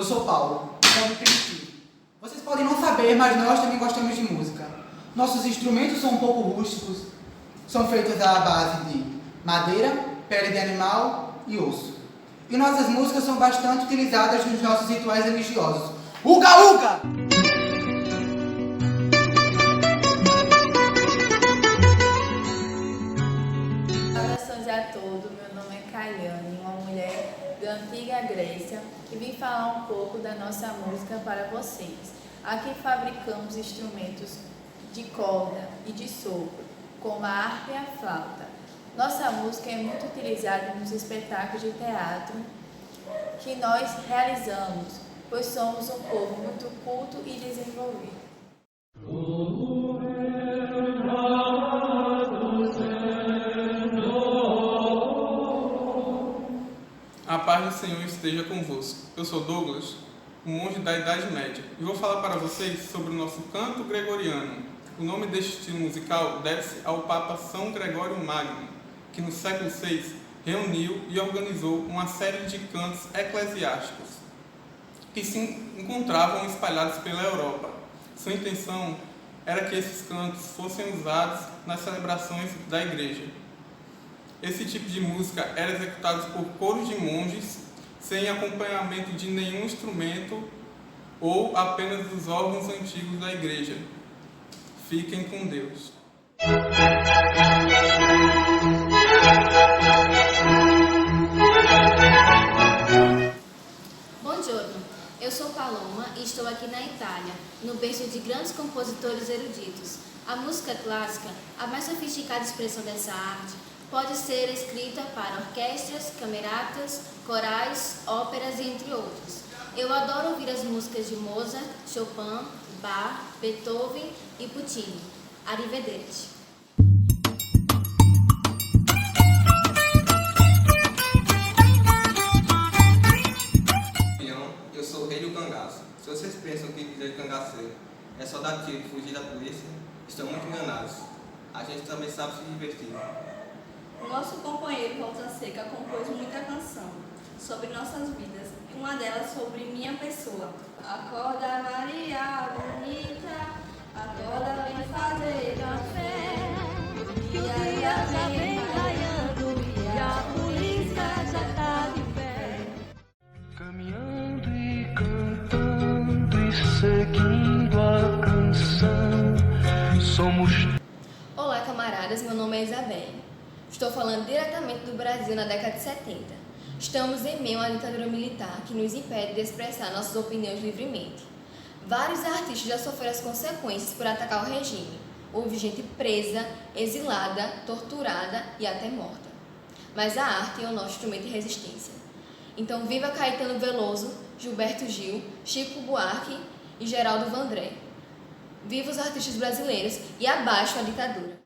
Eu sou Paulo, nome primitivo. Vocês podem não saber, mas nós também gostamos de música. Nossos instrumentos são um pouco rústicos, são feitos à base de madeira, pele de animal e osso. E nossas músicas são bastante utilizadas nos nossos rituais religiosos. Uga, uga! Saudações a todos, meu nome é Caiane, uma mulher da antiga Grécia, e vim falar um pouco da nossa música para vocês. Aqui fabricamos instrumentos de corda e de sopro, como a harpa e a flauta. Nossa música é muito utilizada nos espetáculos de teatro que nós realizamos, pois somos um povo muito culto e desenvolvido. A paz do Senhor esteja convosco. Eu sou Douglas, um monge da Idade Média, e vou falar para vocês sobre o nosso canto gregoriano. O nome deste estilo musical deve-se ao Papa São Gregório Magno, que no século VI reuniu e organizou uma série de cantos eclesiásticos que se encontravam espalhados pela Europa. Sua intenção era que esses cantos fossem usados nas celebrações da igreja. Esse tipo de música era executado por coros de monges, sem acompanhamento de nenhum instrumento ou apenas dos órgãos antigos da igreja. Fiquem com Deus. Buongiorno, eu sou Paloma e estou aqui na Itália, no berço de grandes compositores eruditos. A música clássica, a mais sofisticada expressão dessa arte, pode ser escrita para orquestras, cameratas, corais, óperas e entre outros. Eu adoro ouvir as músicas de Mozart, Chopin, Bach, Beethoven e Puccini. Arrivederci. Eu sou o rei do cangaço. Se vocês pensam que dizer cangaceiro é só dar tiro e fugir da polícia, estão muito enganados. A gente também sabe se divertir. O nosso companheiro Volta Seca compôs muita canção sobre nossas vidas, e uma delas sobre minha pessoa. Acorda Maria bonita, acorda vem fazer café, e aí já vem raiando e a polícia já tá de pé. Caminhando e cantando e seguindo a canção, somos... Olá, camaradas, meu nome é Isabelle. Estou falando diretamente do Brasil na década de 70. Estamos em meio a uma ditadura militar que nos impede de expressar nossas opiniões livremente. Vários artistas já sofreram as consequências por atacar o regime. Houve gente presa, exilada, torturada e até morta. Mas a arte é o nosso instrumento de resistência. Então viva Caetano Veloso, Gilberto Gil, Chico Buarque e Geraldo Vandré. Viva os artistas brasileiros e abaixo a ditadura!